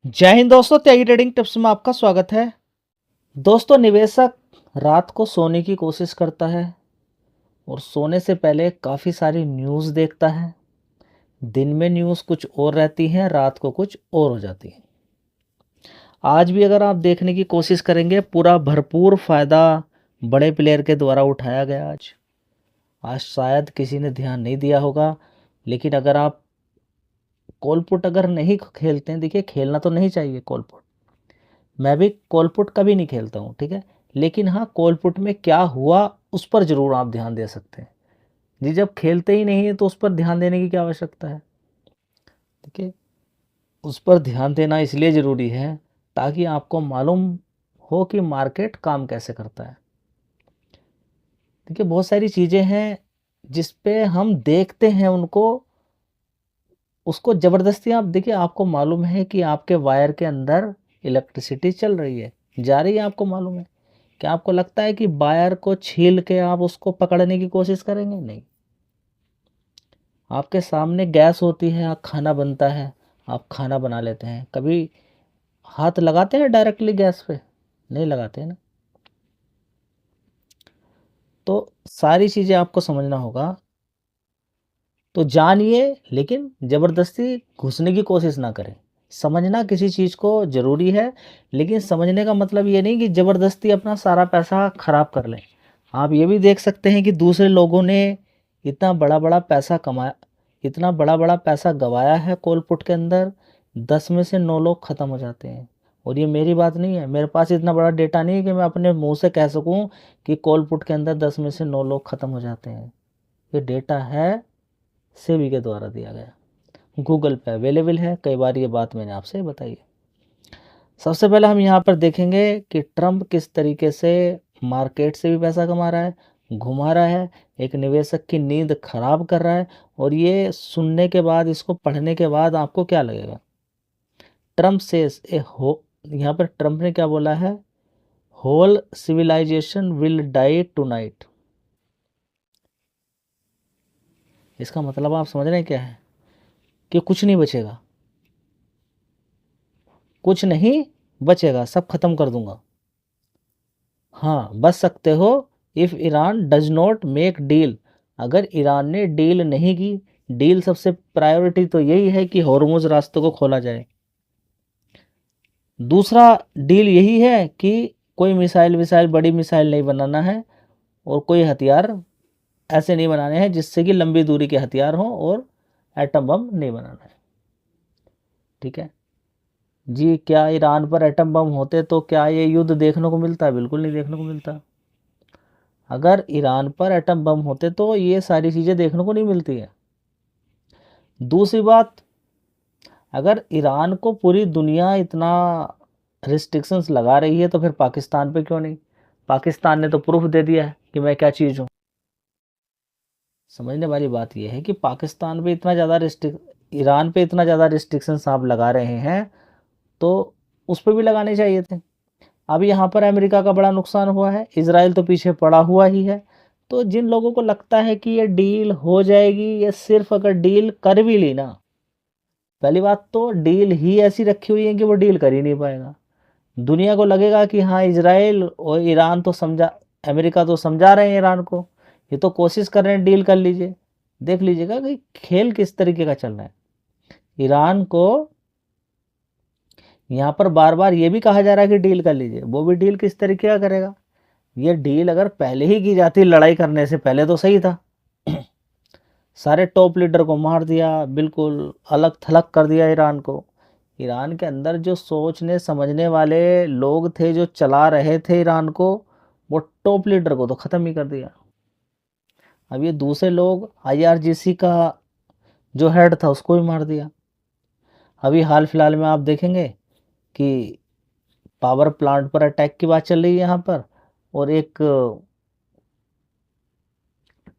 जय हिंद दोस्तों, त्यागी trading tips में आपका स्वागत है। दोस्तों, निवेशक रात को सोने की कोशिश करता है और सोने से पहले काफ़ी सारी न्यूज़ देखता है। दिन में न्यूज़ कुछ और रहती हैं, रात को कुछ और हो जाती है। आज भी अगर आप देखने की कोशिश करेंगे, पूरा भरपूर फ़ायदा बड़े प्लेयर के द्वारा उठाया गया। आज शायद किसी ने ध्यान नहीं दिया होगा, लेकिन अगर आप कॉल पुट अगर नहीं खेलते हैं, देखिए खेलना तो नहीं चाहिए कॉल पुट। मैं भी कॉल पुट कभी नहीं खेलता हूँ, ठीक है। लेकिन हाँ, कॉल पुट में क्या हुआ उस पर ज़रूर आप ध्यान दे सकते हैं जी। जब खेलते ही नहीं है तो उस पर ध्यान देने की क्या आवश्यकता है, ठीक है। उस पर ध्यान देना इसलिए ज़रूरी है ताकि आपको मालूम हो कि मार्केट काम कैसे करता है। देखिए, बहुत सारी चीज़ें हैं जिस पे हम देखते हैं उनको, उसको ज़बरदस्ती आप देखिए, आपको मालूम है कि आपके वायर के अंदर इलेक्ट्रिसिटी चल रही है, जा रही है, आपको मालूम है। क्या आपको लगता है कि वायर को छील के आप उसको पकड़ने की कोशिश करेंगे? नहीं। आपके सामने गैस होती है, आप खाना बनता है, आप खाना बना लेते हैं। कभी हाथ लगाते हैं डायरेक्टली गैस पे? नहीं लगाते हैं ना। तो सारी चीज़ें आपको समझना होगा। तो जानिए, लेकिन ज़बरदस्ती घुसने की कोशिश ना करें। समझना किसी चीज़ को ज़रूरी है, लेकिन समझने का मतलब ये नहीं कि ज़बरदस्ती अपना सारा पैसा ख़राब कर लें। आप ये भी देख सकते हैं कि दूसरे लोगों ने इतना बड़ा-बड़ा पैसा कमाया, इतना बड़ा-बड़ा पैसा गँवाया है कॉल पुट के अंदर, 10 में से 9 लोग ख़त्म हो जाते हैं। और ये मेरी बात नहीं है, मेरे पास इतना बड़ा डेटा नहीं है कि मैं अपने मुँह से कह सकूँ कि कॉल पुट के अंदर 10 में से 9 लोग ख़त्म हो जाते हैं। ये डेटा है सेबी के द्वारा दिया गया, गूगल पे अवेलेबल है। कई बार ये बात मैंने आपसे बताई है। सबसे पहले हम यहाँ पर देखेंगे कि ट्रंप किस तरीके से मार्केट से भी पैसा कमा रहा है, घुमा रहा है, एक निवेशक की नींद खराब कर रहा है। और ये सुनने के बाद, इसको पढ़ने के बाद आपको क्या लगेगा? ट्रंप सेज ए हो, यहाँ पर ट्रंप ने क्या बोला है? Whole civilization will die tonight. इसका मतलब आप समझ रहे हैं क्या है? कि कुछ नहीं बचेगा, कुछ नहीं बचेगा, सब खत्म कर दूंगा। हाँ, बच सकते हो if Iran does not make deal. अगर ईरान ने डील नहीं की, डील सबसे प्रायोरिटी तो यही है कि हॉर्मुज़ रास्तों को खोला जाए। दूसरा डील यही है कि कोई मिसाइल विसाइल, बड़ी मिसाइल नहीं बनाना है, और कोई हथियार ऐसे नहीं बनाने हैं जिससे कि लंबी दूरी के हथियार हों, और एटम बम नहीं बनाना है, ठीक है जी। क्या ईरान पर एटम बम होते तो क्या ये युद्ध देखने को मिलता? बिल्कुल नहीं देखने को मिलता। अगर ईरान पर एटम बम होते तो ये सारी चीज़ें देखने को नहीं मिलती है। दूसरी बात, अगर ईरान को पूरी दुनिया इतना रिस्ट्रिक्शंस लगा रही है तो फिर पाकिस्तान पे क्यों नहीं? पाकिस्तान ने तो प्रूफ दे दिया है कि मैं क्या चीज़ हूँ। समझने वाली बात यह है कि पाकिस्तान पे इतना ज़्यादा ईरान पे इतना ज़्यादा रिस्ट्रिक्शंस आप लगा रहे हैं, तो उस पर भी लगाने चाहिए थे। अब यहाँ पर अमेरिका का बड़ा नुकसान हुआ है, इजराइल तो पीछे पड़ा हुआ ही है। तो जिन लोगों को लगता है कि ये डील हो जाएगी, ये सिर्फ अगर डील कर भी ली ना, पहली बात तो डील ही ऐसी रखी हुई है कि वो डील कर ही नहीं पाएगा। दुनिया को लगेगा कि हाँ, इजराइल और ईरान तो समझा, अमेरिका तो समझा रहे हैं ईरान को, ये तो कोशिश कर रहे हैं डील कर लीजिए। देख लीजिएगा कि खेल किस तरीके का चल रहा है। ईरान को यहाँ पर बार बार ये भी कहा जा रहा है कि डील कर लीजिए, वो भी डील किस तरीके का करेगा? ये डील अगर पहले ही की जाती, लड़ाई करने से पहले, तो सही था। सारे टॉप लीडर को मार दिया, बिल्कुल अलग थलग कर दिया ईरान को। ईरान के अंदर जो सोचने समझने वाले लोग थे, जो चला रहे थे ईरान को, वो टॉप लीडर को तो ख़त्म ही कर दिया। अब ये दूसरे लोग, आईआरजीसी का जो हेड था उसको भी मार दिया। अभी हाल फिलहाल में आप देखेंगे कि पावर प्लांट पर अटैक की बात चल रही है यहाँ पर, और एक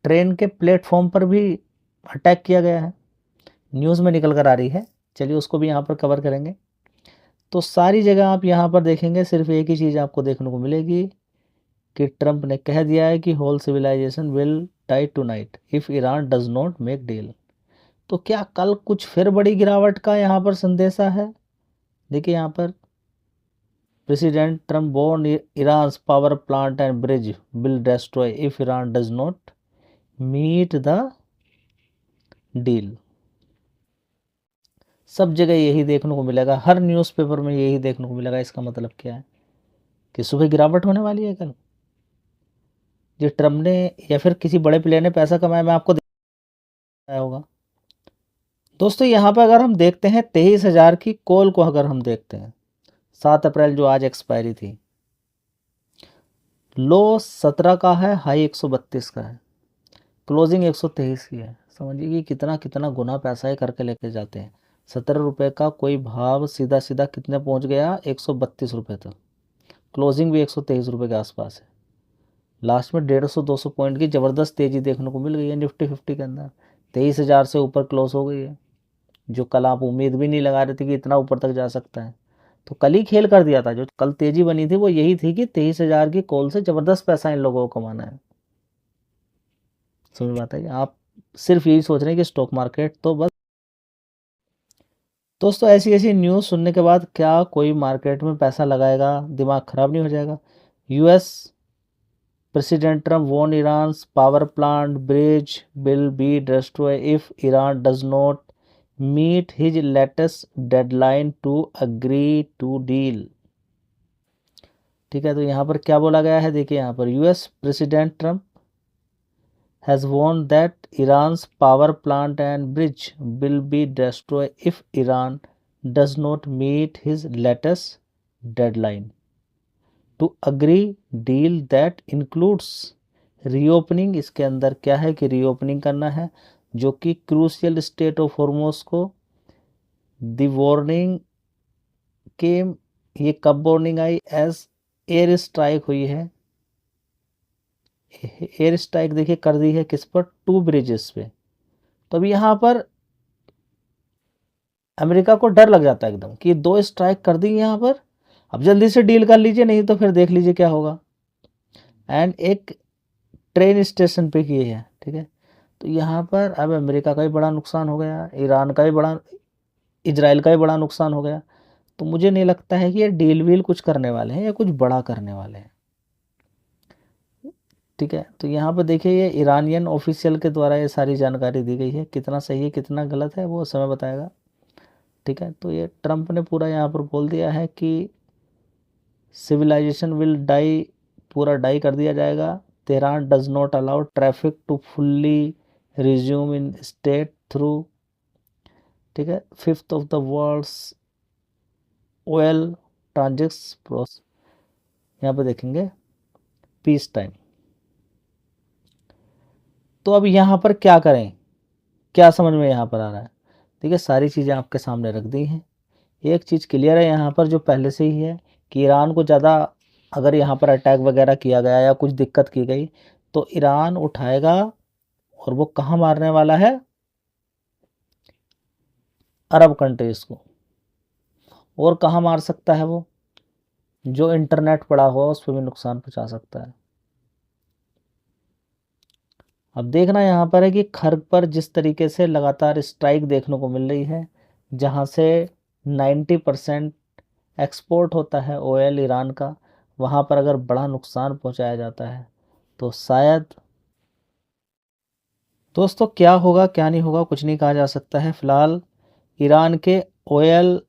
ट्रेन के प्लेटफॉर्म पर भी अटैक किया गया है, न्यूज़ में निकल कर आ रही है। चलिए उसको भी यहाँ पर कवर करेंगे। तो सारी जगह आप यहाँ पर देखेंगे, सिर्फ एक ही चीज़ आपको देखने को मिलेगी कि ट्रंप ने कह दिया है कि whole civilization will die tonight if Iran does not make deal. तो क्या कल कुछ फिर बड़ी गिरावट का यहाँ पर संदेशा है? देखिए यहाँ पर president Trump warn Iran's power plant and bridge will destroy if Iran does not meet the deal. सब जगह यही देखने को मिलेगा, हर न्यूज़पेपर में यही देखने को मिलेगा। इसका मतलब क्या है कि सुबह गिरावट होने वाली है कल। जो ट्रम्प ने या फिर किसी बड़े प्लेयर ने पैसा कमाया, मैं आपको दिखाया होगा। दोस्तों यहाँ पर अगर हम देखते हैं 23,000 की कॉल को, अगर हम देखते हैं 7 अप्रैल जो आज एक्सपायरी थी, लो 17 का है, हाई 132 का है, क्लोजिंग 123 की है। समझिए कि कितना कितना गुना पैसा है करके लेके जाते हैं। 17 रुपये का कोई भाव सीधा सीधा कितने पहुंच गया, 132 रुपये तक। क्लोजिंग भी 123 रुपये के आसपास है। लास्ट में 150-200 पॉइंट की ज़बरदस्त तेज़ी देखने को मिल गई है निफ्टी 50 के अंदर। 23,000 से ऊपर क्लोज हो गई है, जो कल आप उम्मीद भी नहीं लगा रहे थे कि इतना ऊपर तक जा सकता है। तो कल ही खेल कर दिया था। जो कल तेज़ी बनी थी वो यही थी कि 23,000 की कॉल से ज़बरदस्त पैसा इन लोगों को कमाना है। समझ बात है, आप सिर्फ यही सोच रहे हैं कि स्टॉक मार्केट तो बस। दोस्तों ऐसी ऐसी न्यूज़ सुनने के बाद क्या कोई मार्केट में पैसा लगाएगा, दिमाग खराब नहीं हो जाएगा? US president Trump warn Iran's power plant bridge will be destroy if Iran does not meet his latest deadline to agree to deal. ठीक है, तो यहाँ पर क्या बोला गया है, देखिए यहाँ पर US president Trump has warned that Iran's power plant and bridge will be destroyed if Iran does not meet his latest deadline to agree deal that includes reopening. इसके अंदर क्या है कि रीओपनिंग करना है, जो कि क्रूशियल स्टेट ऑफ हॉर्मोज को। द वार्निंग केम, ये कब वार्निंग आई, एज एयर स्ट्राइक हुई है। एयर स्ट्राइक देखिए कर दी है किस पर, 2 ब्रिजेस पे। तो अब यहाँ पर अमेरिका को डर लग जाता है एकदम कि 2 स्ट्राइक कर दी यहाँ पर, अब जल्दी से डील कर लीजिए, नहीं तो फिर देख लीजिए क्या होगा। एंड एक ट्रेन स्टेशन पे किए हैं, ठीक है। तो यहाँ पर अब अमेरिका का भी बड़ा नुकसान हो गया, ईरान का भी बड़ा, इजराइल का भी बड़ा नुकसान हो गया। तो मुझे नहीं लगता है कि ये डील वील कुछ करने वाले हैं या कुछ बड़ा करने वाले हैं। ठीक है, तो यहाँ पर देखिए ये ईरानियन ऑफिशियल के द्वारा ये सारी जानकारी दी गई है। कितना सही है कितना गलत है वो समय बताएगा। ठीक है, तो ये ट्रम्प ने पूरा यहाँ पर बोल दिया है कि सिविलाइजेशन विल डाई, पूरा डाई कर दिया जाएगा। Tehran does not allow traffic to fully resume in strait through, ठीक है, 5th of the world's oil transits pros. यहाँ पे देखेंगे पीस टाइम। तो अब यहाँ पर क्या करें, क्या समझ में यहाँ पर आ रहा है? देखिए सारी चीज़ें आपके सामने रख दी हैं। एक चीज़ क्लियर है यहाँ पर जो पहले से ही है कि ईरान को ज़्यादा अगर यहाँ पर अटैक वगैरह किया गया या कुछ दिक्कत की गई तो ईरान उठाएगा, और वो कहाँ मारने वाला है, अरब कंट्रीज़ को। और कहाँ मार सकता है वो, जो इंटरनेट पड़ा हुआ उस पर भी नुकसान पहुँचा सकता है। अब देखना यहाँ पर है कि खर्ग पर जिस तरीके से लगातार स्ट्राइक देखने को मिल रही है, जहाँ से 90% एक्सपोर्ट होता है ऑयल ईरान का, वहाँ पर अगर बड़ा नुकसान पहुँचाया जाता है तो शायद, दोस्तों क्या होगा क्या नहीं होगा कुछ नहीं कहा जा सकता है। फ़िलहाल ईरान के ऑयल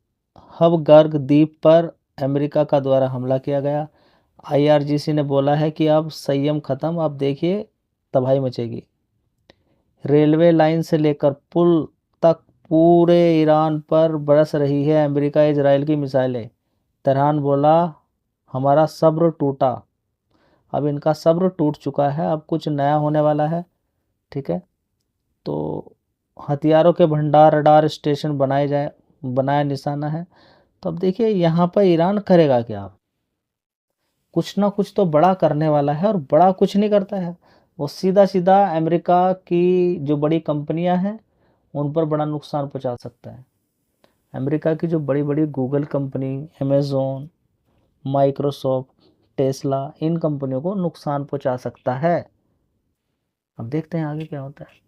हब गर्ग द्वीप पर अमेरिका का द्वारा हमला किया गया। आईआरजीसी ने बोला है कि अब संयम ख़त्म, अब देखिए तबाही मचेगी। रेलवे लाइन से लेकर पुल तक पूरे ईरान पर बरस रही है अमेरिका इजराइल की मिसाइलें। तेहरान बोला हमारा सब्र टूटा। अब इनका सब्र टूट चुका है, अब कुछ नया होने वाला है। ठीक है, तो हथियारों के भंडार, रडार स्टेशन बनाए जाए, बनाया निशाना है। तो अब देखिए यहाँ पर ईरान करेगा क्या, कुछ ना कुछ तो बड़ा करने वाला है, और बड़ा कुछ नहीं करता है वो, सीधा सीधा अमेरिका की जो बड़ी कंपनियां हैं उन पर बड़ा नुकसान पहुंचा सकता है। अमेरिका की जो बड़ी बड़ी Google company, Amazon, Microsoft, Tesla, इन कंपनियों को नुकसान पहुंचा सकता है। अब देखते हैं आगे क्या होता है।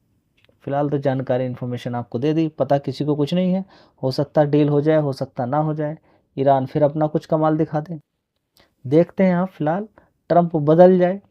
फिलहाल तो जानकारी इन्फॉर्मेशन आपको दे दी, पता किसी को कुछ नहीं है। हो सकता डील हो जाए, हो सकता ना हो जाए, ईरान फिर अपना कुछ कमाल दिखा दे। देखते हैं, हाँ फिलहाल ट्रंप बदल जाए